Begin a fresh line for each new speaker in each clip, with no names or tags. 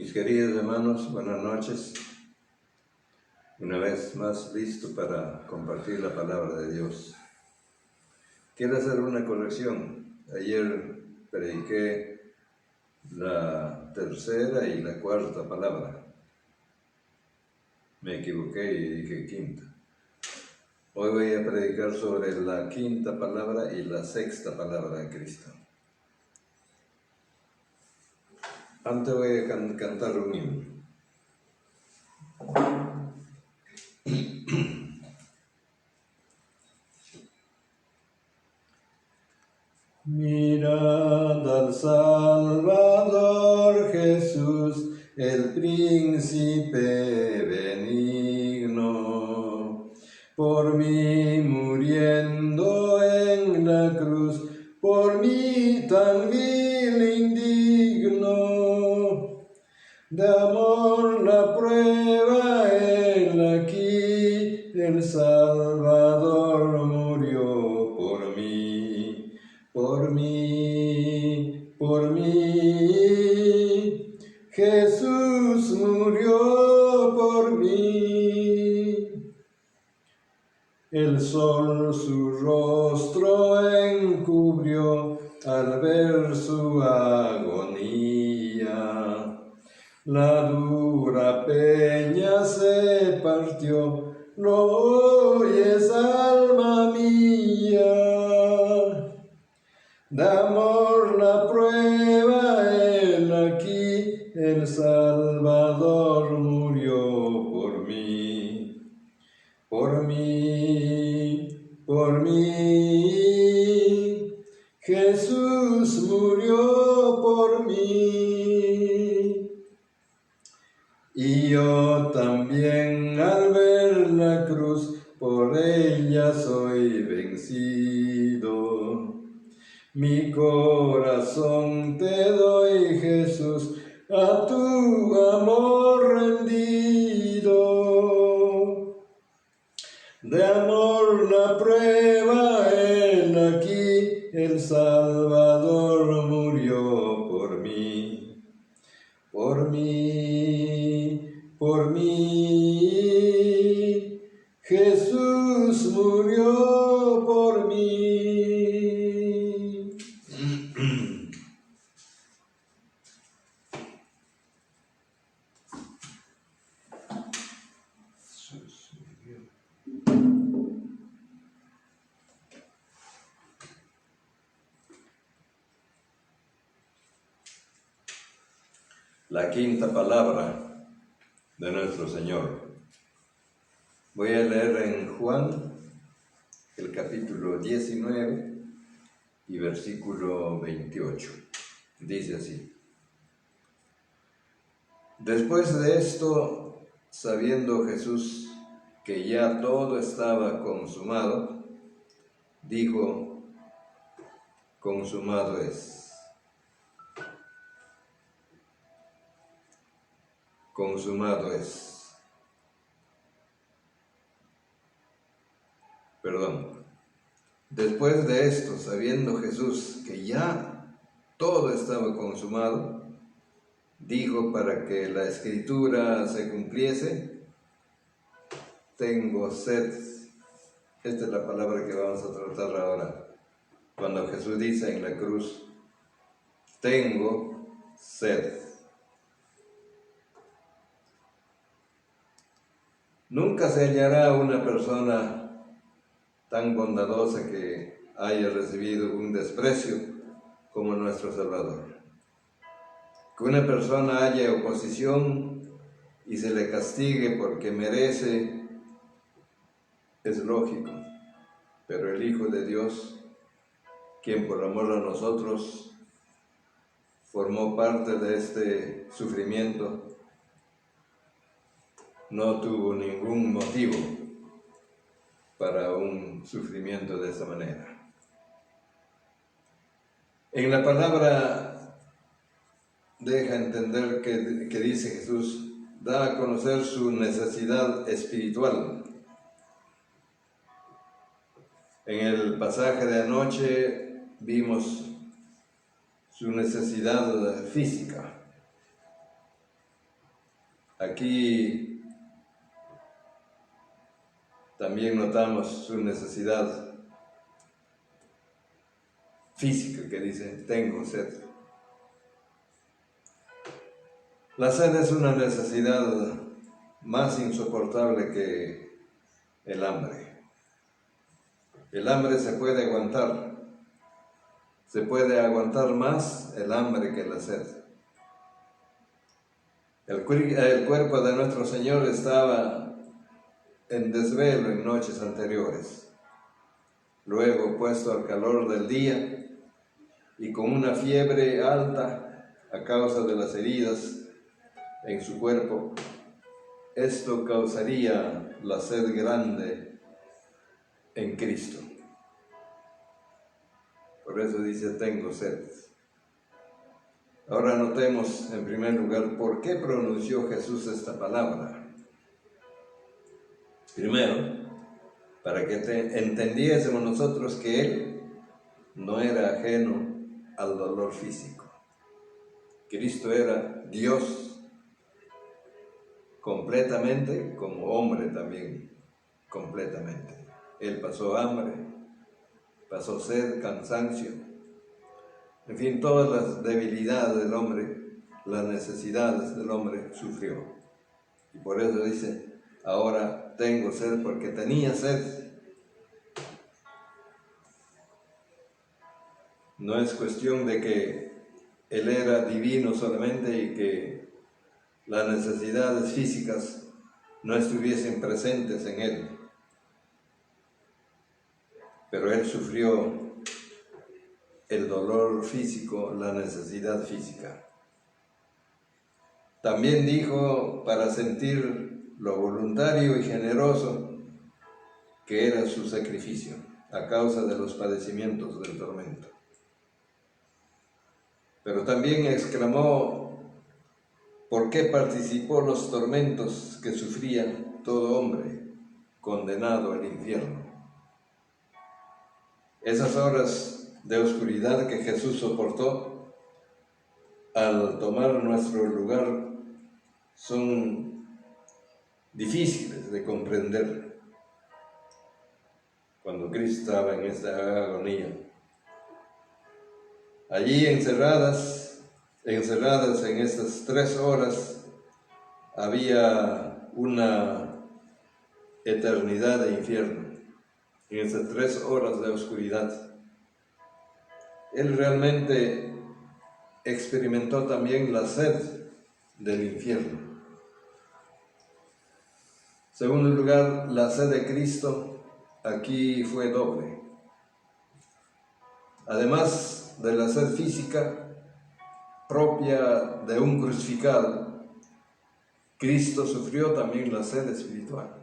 Mis queridos hermanos, buenas noches. Una vez más listo para compartir la palabra de Dios. Quiero hacer una corrección. Ayer prediqué la tercera y la cuarta palabra. Me equivoqué y dije quinta. Hoy voy a predicar sobre la quinta palabra y la sexta palabra de Cristo. Antes voy a cantar un himno. Mirad al Salvador Jesús, el príncipe benigno, por mí muriendo en la cruz, por mí tan vil e indigno. De amor la prueba él aquí, el Salvador murió por mí, por mí, por mí. Jesús murió por mí. El sol su rostro encubrió al ver su agonía. La dura peña se partió, ¿lo oyes, alma mía? De amor la prueba él aquí, el Salvador murió por mí, por mí, por mí. Jesús murió por mí. Y yo también al ver la cruz, por ella soy vencido. Mi corazón te doy, Jesús, a tu amor rendido. De amor la prueba él aquí, el Salvador murió por mí, por mí, por mí. Jesús murió por mí. La quinta palabra de nuestro Señor. Voy a leer en Juan, el capítulo 19 y versículo 28. Dice así: Después de esto, sabiendo Jesús que ya todo estaba consumado, dijo: consumado es. Consumado es. Después de esto, sabiendo Jesús que ya todo estaba consumado, dijo para que la escritura se cumpliese: tengo sed. Esta es la palabra que vamos a tratar ahora. Cuando Jesús dice en la cruz: tengo sed. Nunca se hallará una persona tan bondadosa que haya recibido un desprecio como nuestro Salvador. Que una persona haya oposición y se le castigue porque merece, es lógico, pero el Hijo de Dios, quien por amor a nosotros formó parte de este sufrimiento, no tuvo ningún motivo para un sufrimiento de esa manera. En la palabra deja entender que dice Jesús, da a conocer su necesidad espiritual. En el pasaje de anoche vimos su necesidad física. Aquí también notamos su necesidad física, que dice, tengo sed. La sed es una necesidad más insoportable que el hambre. El hambre se puede aguantar más el hambre que la sed. El cuerpo de nuestro Señor estaba en desvelo en noches anteriores, luego puesto al calor del día y con una fiebre alta a causa de las heridas en su cuerpo. Esto causaría la sed grande en Cristo. Por eso dice, tengo sed. Ahora notemos en primer lugar por qué pronunció Jesús esta palabra. Primero, para que entendiésemos nosotros que Él no era ajeno al dolor físico. Cristo era Dios completamente, como hombre también, completamente. Él pasó hambre, pasó sed, cansancio, en fin, todas las debilidades del hombre, las necesidades del hombre sufrió. Y por eso dice, ahora tengo sed, porque tenía sed. No es cuestión de que Él era divino solamente y que las necesidades físicas no estuviesen presentes en Él. Pero Él sufrió el dolor físico, la necesidad física. También dijo para sentir lo voluntario y generoso que era su sacrificio a causa de los padecimientos del tormento. Pero también exclamó por qué participó los tormentos que sufría todo hombre condenado al infierno. Esas horas de oscuridad que Jesús soportó al tomar nuestro lugar son difíciles de comprender cuando Cristo estaba en esta agonía. Allí encerradas en estas 3 horas, había una eternidad de infierno. En esas 3 horas de oscuridad, Él realmente experimentó también la sed del infierno. En segundo lugar, la sed de Cristo aquí fue doble. Además de la sed física propia de un crucificado, Cristo sufrió también la sed espiritual.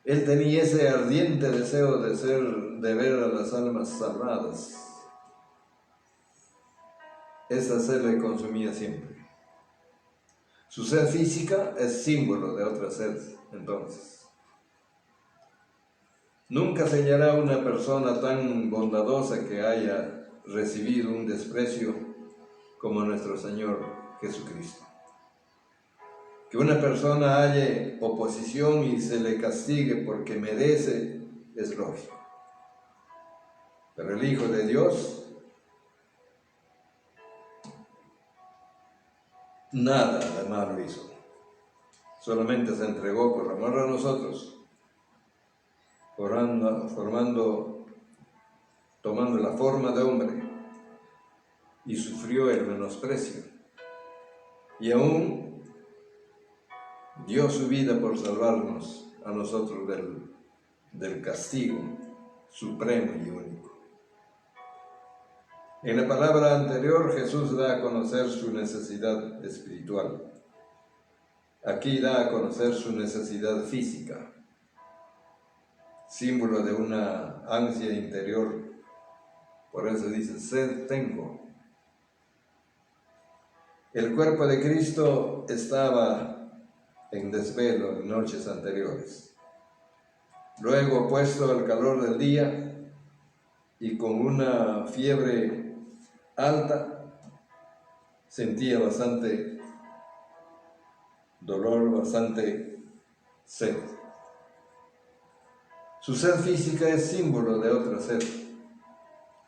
Él tenía ese ardiente deseo de ver a las almas salvadas. Esa sed le consumía siempre. Su sed física es símbolo de otra sed, entonces. Nunca se hallará una persona tan bondadosa que haya recibido un desprecio como nuestro Señor Jesucristo. Que una persona halle oposición y se le castigue porque merece, es lógico. Pero el Hijo de Dios, nada de malo hizo. Solamente se entregó por amor a nosotros, tomando la forma de hombre, y sufrió el menosprecio. Y aún dio su vida por salvarnos a nosotros del castigo supremo y único. En la palabra anterior, Jesús da a conocer su necesidad espiritual. Aquí da a conocer su necesidad física, símbolo de una ansia interior. Por eso dice, sed tengo. El cuerpo de Cristo estaba en desvelo en noches anteriores. Luego, puesto al calor del día y con una fiebre alta, sentía bastante dolor, bastante sed. Su sed física es símbolo de otra sed.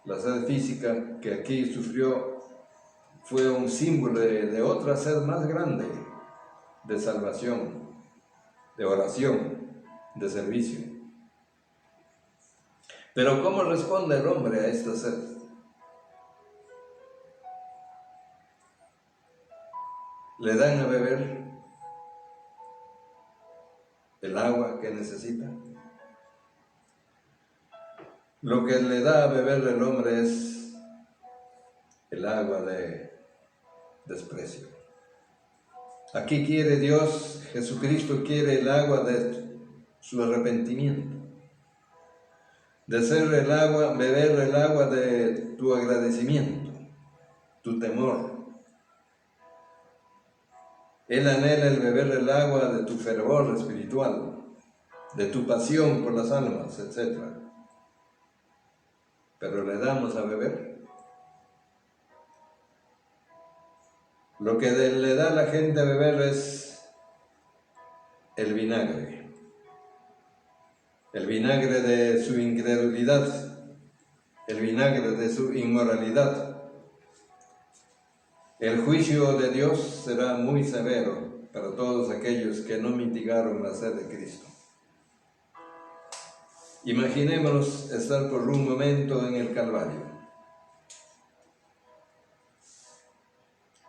La sed física que aquí sufrió fue un símbolo de otra sed más grande, de salvación, de oración, de servicio. Pero ¿cómo responde el hombre a esta sed? ¿Le dan a beber el agua que necesita? Lo que le da a beber el hombre es el agua de desprecio. Aquí quiere Dios, Jesucristo quiere el agua de su arrepentimiento, de ser el agua, beber el agua de tu agradecimiento, tu temor. Él anhela el beber el agua de tu fervor espiritual, de tu pasión por las almas, etc. Pero le damos a beber. Lo que le da a la gente a beber es el vinagre de su incredulidad, el vinagre de su inmoralidad. El juicio de Dios será muy severo para todos aquellos que no mitigaron la sed de Cristo. Imaginémonos estar por un momento en el Calvario.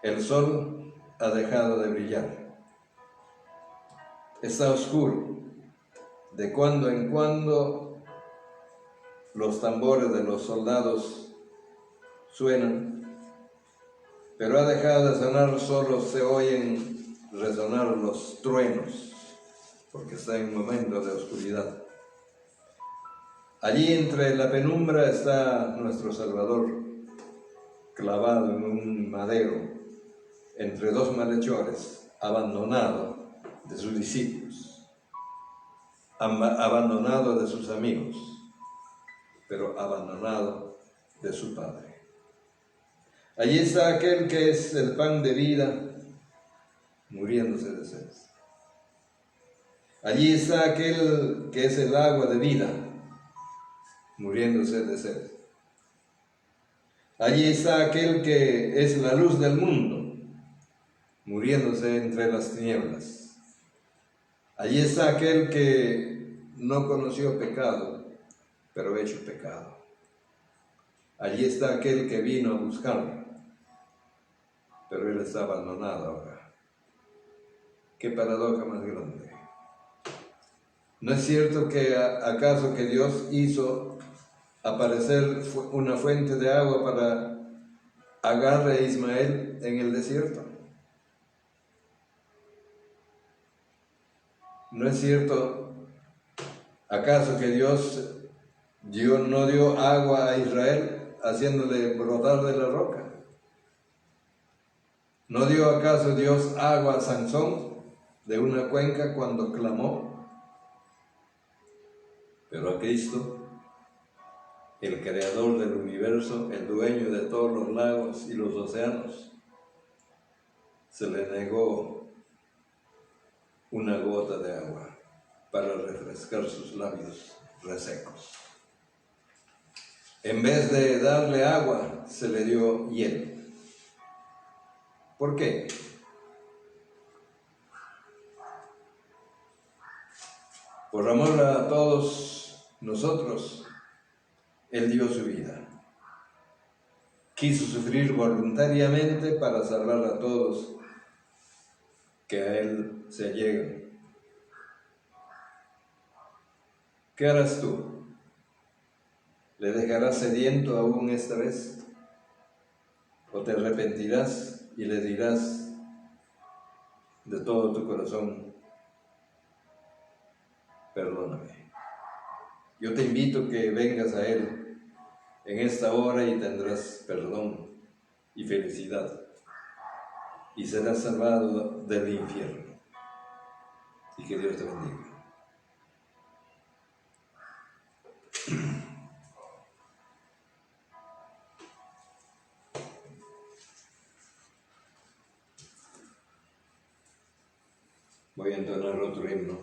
El sol ha dejado de brillar. Está oscuro. De cuando en cuando los tambores de los soldados suenan, pero ha dejado de sonar, solo se oyen resonar los truenos, porque está en un momento de oscuridad. Allí entre la penumbra está nuestro Salvador, clavado en un madero, entre dos malhechores, abandonado de sus discípulos, abandonado de sus amigos, pero abandonado de su Padre. Allí está aquel que es el pan de vida, muriéndose de sed. Allí está aquel que es el agua de vida, muriéndose de sed. Allí está aquel que es la luz del mundo, muriéndose entre las tinieblas. Allí está aquel que no conoció pecado, pero hecho pecado. Allí está aquel que vino a buscarlo, pero él está abandonado ahora. Qué paradoja más grande. ¿No es cierto que acaso que Dios hizo aparecer una fuente de agua para Agar e Ismael en el desierto? ¿No es cierto acaso que Dios no dio agua a Israel haciéndole brotar de la roca? ¿No dio acaso Dios agua a Sansón de una cuenca cuando clamó? Pero a Cristo, el creador del universo, el dueño de todos los lagos y los océanos, se le negó una gota de agua para refrescar sus labios resecos. En vez de darle agua, se le dio hiel. ¿Por qué? Por amor a todos nosotros, Él dio su vida. Quiso sufrir voluntariamente para salvar a todos que a Él se llegan. ¿Qué harás tú? ¿Le dejarás sediento aún esta vez? ¿O te arrepentirás y le dirás de todo tu corazón: perdóname? Yo te invito a que vengas a Él en esta hora y tendrás perdón y felicidad y serás salvado del infierno. Y que Dios te bendiga. Voy a entonar otro himno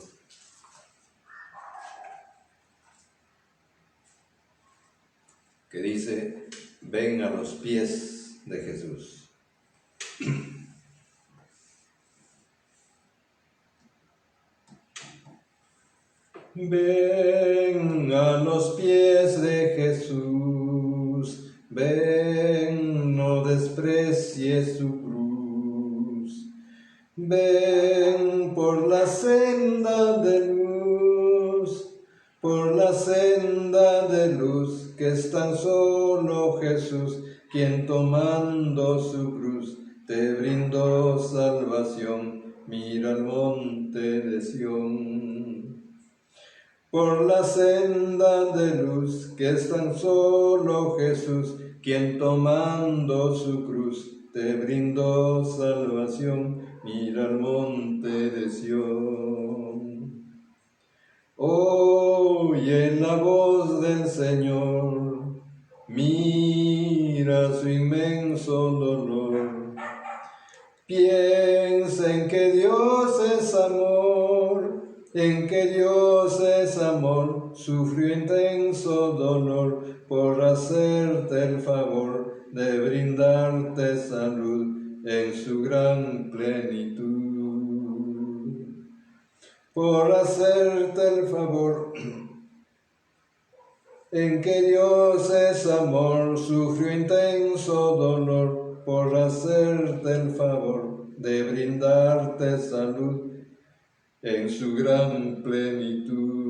que dice: ven a los pies de Jesús. Ven a los pies de Jesús, ven, no desprecies su cruz. Ven por la senda de luz, por la senda de luz, que es tan solo Jesús, quien tomando su cruz te brindó salvación. Mira el monte de Sión. Por la senda de luz, que es tan solo Jesús, quien tomando su cruz te brindó salvación. Mira el monte de Sión. Oye la voz del Señor, mira su inmenso dolor. Piensa en que Dios es amor, en que Dios es amor, sufrió intenso dolor por hacerte el favor de brindarte salud en su gran plenitud. Por hacerte el favor, en que Dios es amor, sufrió intenso dolor por hacerte el favor de brindarte salud en su gran plenitud.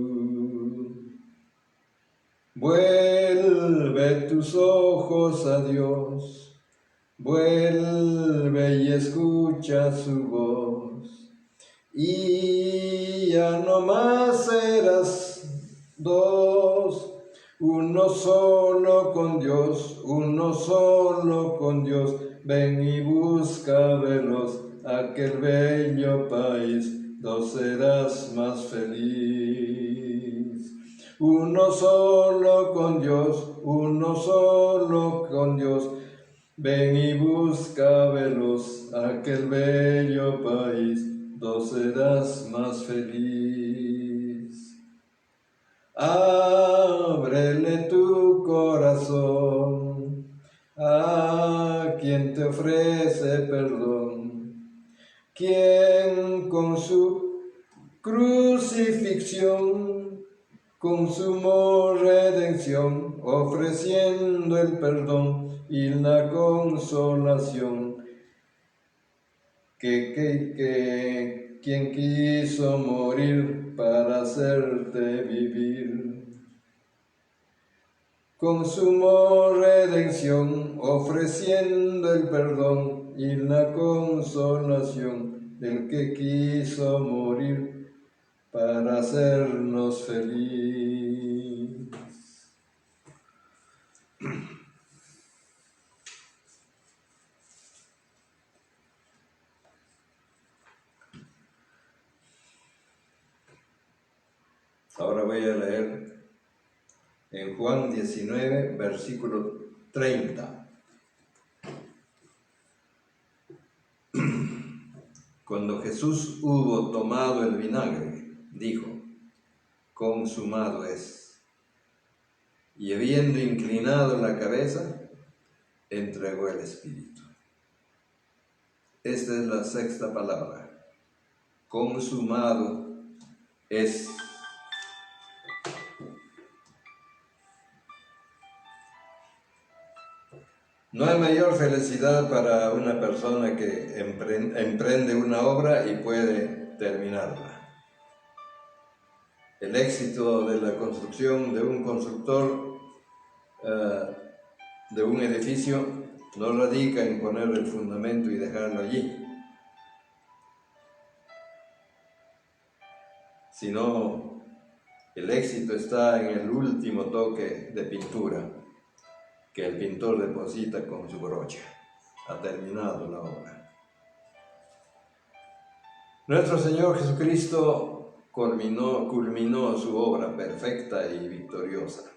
Vuelve tus ojos a Dios, vuelve y escucha su voz, y ya no más serás dos, uno solo con Dios, uno solo con Dios. Ven y busca veloz aquel bello país, dos serás más feliz. Uno solo con Dios, uno solo con Dios. Ven y busca veloz aquel bello país, dos serás más feliz. Ábrele tu corazón a quien te ofrece perdón, quien con su crucifixión consumó redención, ofreciendo el perdón y la consolación. Quien quiso morir para hacerte vivir, consumó redención, ofreciendo el perdón y la consolación del que quiso morir para hacernos feliz. Ahora voy a leer en Juan 19, versículo 30. Cuando Jesús hubo tomado el vinagre, dijo: consumado es. Y habiendo inclinado la cabeza, entregó el Espíritu. Esta es la sexta palabra. Consumado es. No hay mayor felicidad para una persona que emprende una obra y puede terminarla. El éxito de la construcción de un constructor de un edificio no radica en poner el fundamento y dejarlo allí, sino el éxito está en el último toque de pintura que el pintor deposita con su brocha. Ha terminado la obra. Nuestro Señor Jesucristo culminó su obra perfecta y victoriosa.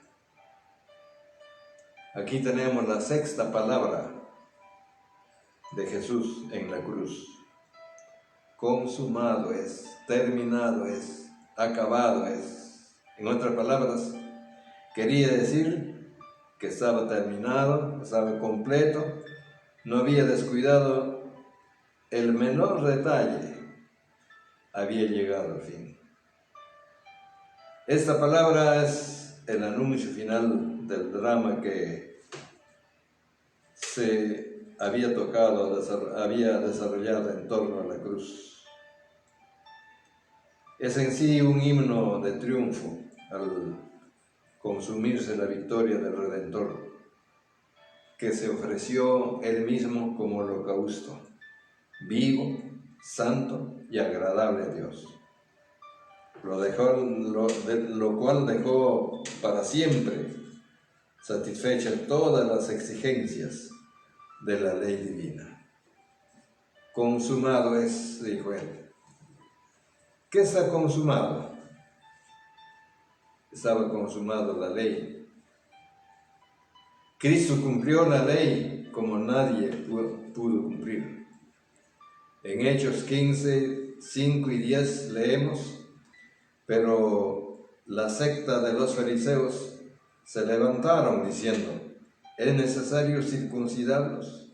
Aquí tenemos la sexta palabra de Jesús en la cruz. consumado es, terminado es, acabado es. En otras palabras, quería decir que estaba terminado, estaba completo, no había descuidado el menor detalle, había llegado al fin. Esta palabra es el anuncio final del drama que se había había desarrollado en torno a la cruz. Es en sí un himno de triunfo al consumirse la victoria del Redentor, que se ofreció él mismo como holocausto, vivo, santo y agradable a Dios. Lo cual dejó para siempre satisfechas todas las exigencias de la ley divina. Consumado es, dijo él. ¿Qué está consumado? Estaba consumado la ley. Cristo cumplió la ley como nadie pudo cumplir. En Hechos 15, 5 y 10 leemos: pero la secta de los fariseos se levantaron diciendo: es necesario circuncidarlos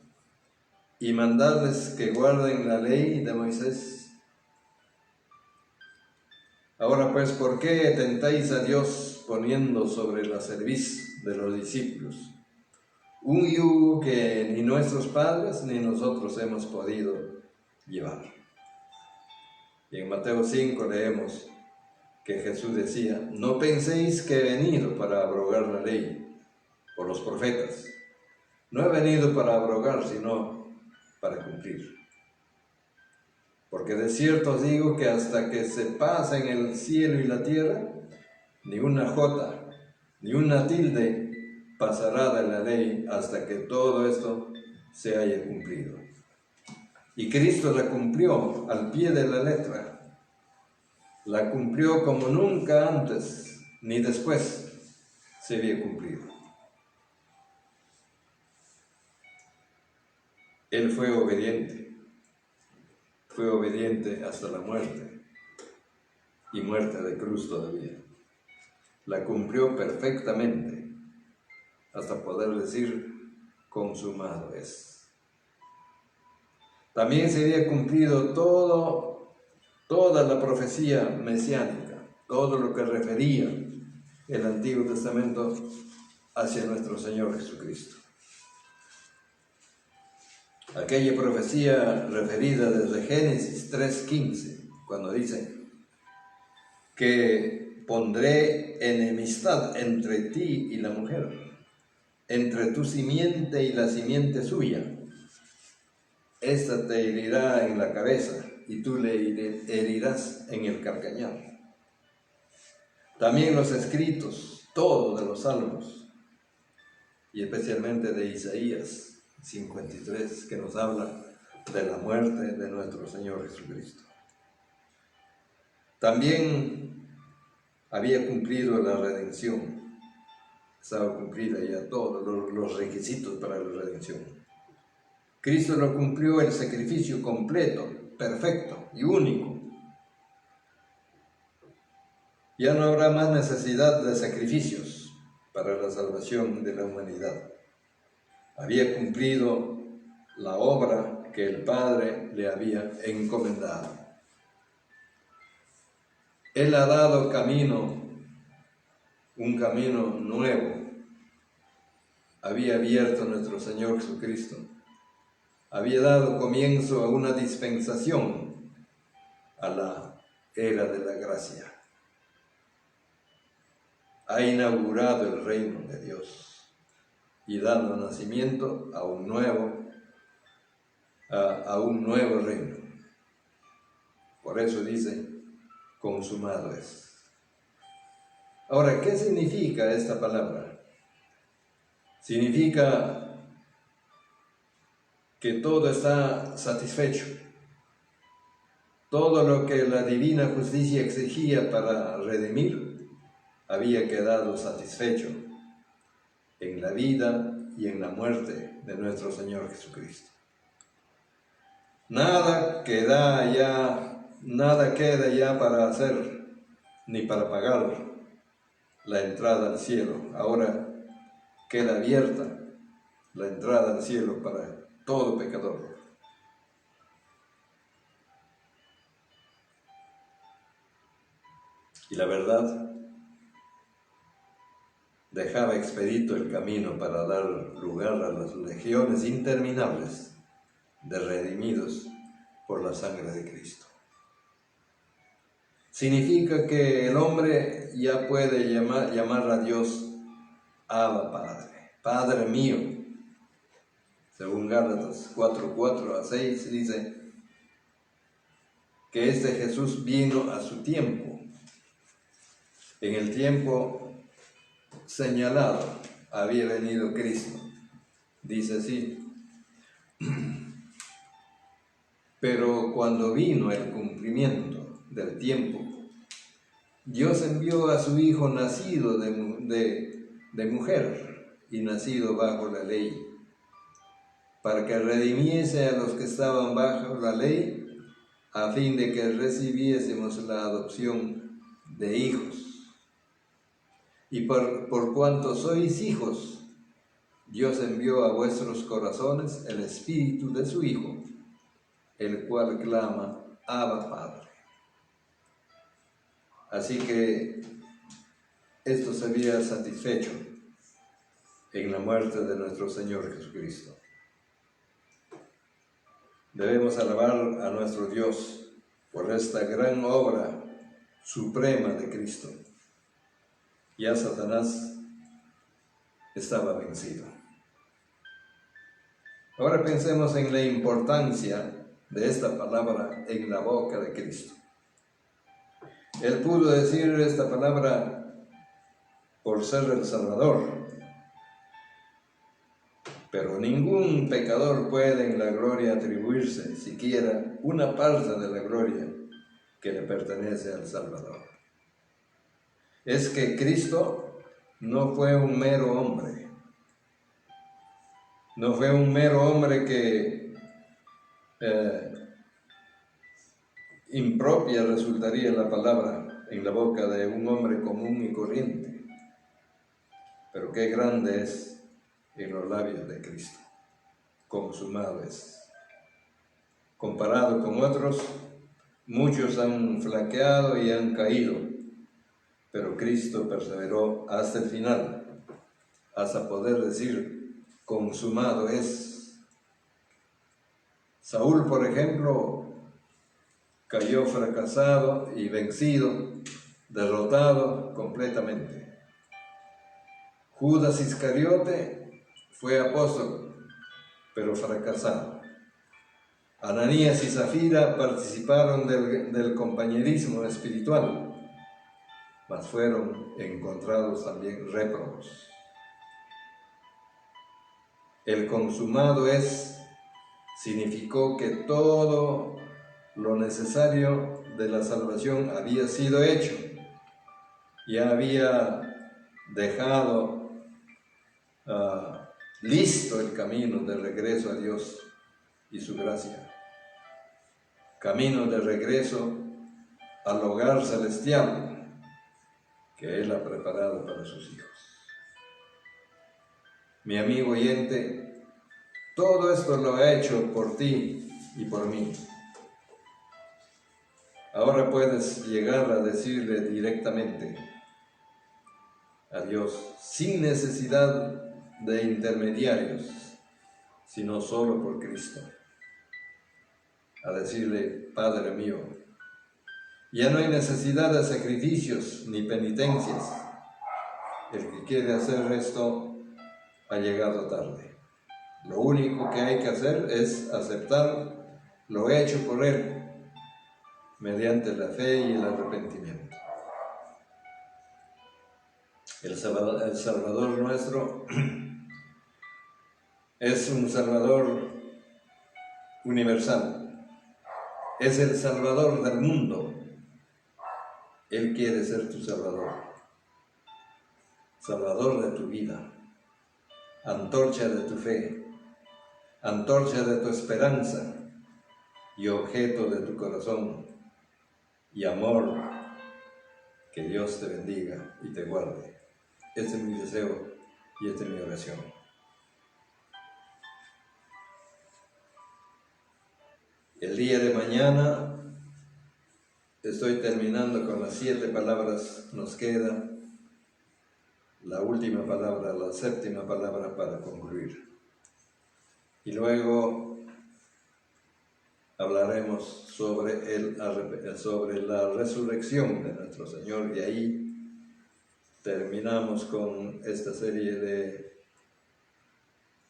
y mandarles que guarden la ley de Moisés. Ahora pues, ¿por qué tentáis a Dios poniendo sobre la cerviz de los discípulos un yugo que ni nuestros padres ni nosotros hemos podido llevar? Y en Mateo 5 leemos que Jesús decía: no penséis que he venido para abrogar la ley o los profetas. No he venido para abrogar, sino para cumplir. Porque de cierto os digo que hasta que se pasen el cielo y la tierra, ni una jota, ni una tilde pasará de la ley hasta que todo esto se haya cumplido. Y Cristo la cumplió al pie de la letra. La cumplió como nunca antes ni después se había cumplido. Él fue obediente hasta la muerte, y muerte de cruz todavía. La cumplió perfectamente, hasta poder decir: consumado es. También se había cumplido toda la profecía mesiánica, todo lo que refería el Antiguo Testamento hacia nuestro Señor Jesucristo. Aquella profecía referida desde Génesis 3:15, cuando dice que pondré enemistad entre ti y la mujer, entre tu simiente y la simiente suya. Esta te herirá en la cabeza y tú le herirás en el calcañar. También los escritos, todos de los salmos, y especialmente de Isaías 53, que nos habla de la muerte de nuestro Señor Jesucristo. También había cumplido la redención, estaba cumplida ya todos los requisitos para la redención. Cristo lo cumplió, el sacrificio completo, perfecto y único. Ya no habrá más necesidad de sacrificios para la salvación de la humanidad. Había cumplido la obra que el Padre le había encomendado. Él ha dado un camino nuevo. Había abierto nuestro Señor Jesucristo. Había dado comienzo a una dispensación, a la era de la gracia. Ha inaugurado el reino de Dios y dando nacimiento a un nuevo reino. Por eso dice: consumado es. Ahora, ¿qué significa esta palabra? Significa que todo está satisfecho. Todo lo que la divina justicia exigía para redimir había quedado satisfecho en la vida y en la muerte de nuestro Señor Jesucristo. nada queda ya para hacer, ni para pagar la entrada al cielo. Ahora queda abierta la entrada al cielo para todo pecador. Y la verdad dejaba expedito el camino para dar lugar a las legiones interminables de redimidos por la sangre de Cristo. Significa que el hombre ya puede llamar a Dios Abba Padre, Padre mío. Según Gálatas 4:4-6 dice que este Jesús vino a su tiempo, en el tiempo señalado había venido Cristo, dice así. Pero cuando vino el cumplimiento del tiempo, Dios envió a su Hijo nacido de mujer y nacido bajo la ley, para que redimiese a los que estaban bajo la ley, a fin de que recibiésemos la adopción de hijos. Y por cuanto sois hijos, Dios envió a vuestros corazones el Espíritu de su Hijo, el cual clama, Abba Padre. Así que esto se había satisfecho en la muerte de nuestro Señor Jesucristo. Debemos alabar a nuestro Dios por esta gran obra suprema de Cristo. Ya Satanás estaba vencido. Ahora pensemos en la importancia de esta palabra en la boca de Cristo. Él pudo decir esta palabra por ser el Salvador, pero ningún pecador puede en la gloria atribuirse siquiera una parte de la gloria que le pertenece al Salvador. Es que Cristo no fue un mero hombre. No fue un mero hombre que impropia resultaría la palabra en la boca de un hombre común y corriente. Pero qué grande es en los labios de Cristo. Consumado es. Comparado con otros, muchos han flaqueado y han caído, pero Cristo perseveró hasta el final, hasta poder decir, consumado es. Saúl, por ejemplo, cayó fracasado y vencido, derrotado completamente. Judas Iscariote fue apóstol, pero fracasado. Ananías y Zafira participaron del compañerismo espiritual, mas fueron encontrados también réprobos. El consumado es significó que todo lo necesario de la salvación había sido hecho, ya había dejado listo el camino de regreso a Dios y su gracia, camino de regreso al hogar celestial que Él ha preparado para sus hijos. Mi amigo oyente, todo esto lo ha hecho por ti y por mí. Ahora puedes llegar a decirle directamente a Dios, sin necesidad de intermediarios, sino solo por Cristo. A decirle, Padre mío, ya no hay necesidad de sacrificios ni penitencias. El que quiere hacer esto ha llegado tarde. Lo único que hay que hacer es aceptar lo hecho por Él, mediante la fe y el arrepentimiento. El Salvador nuestro es un Salvador universal, es el Salvador del mundo. Él quiere ser tu Salvador, Salvador de tu vida, antorcha de tu fe, antorcha de tu esperanza, y objeto de tu corazón y amor. Que Dios te bendiga y te guarde. Este es mi deseo y esta es mi oración. El día de mañana estoy terminando con las 7 palabras, nos queda la última palabra, la 7ª palabra para concluir. Y luego hablaremos sobre la resurrección de nuestro Señor, y ahí terminamos con esta serie de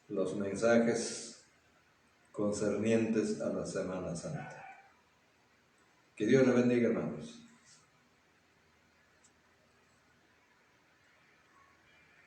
los mensajes concernientes a la Semana Santa. Que Dios le bendiga, hermanos.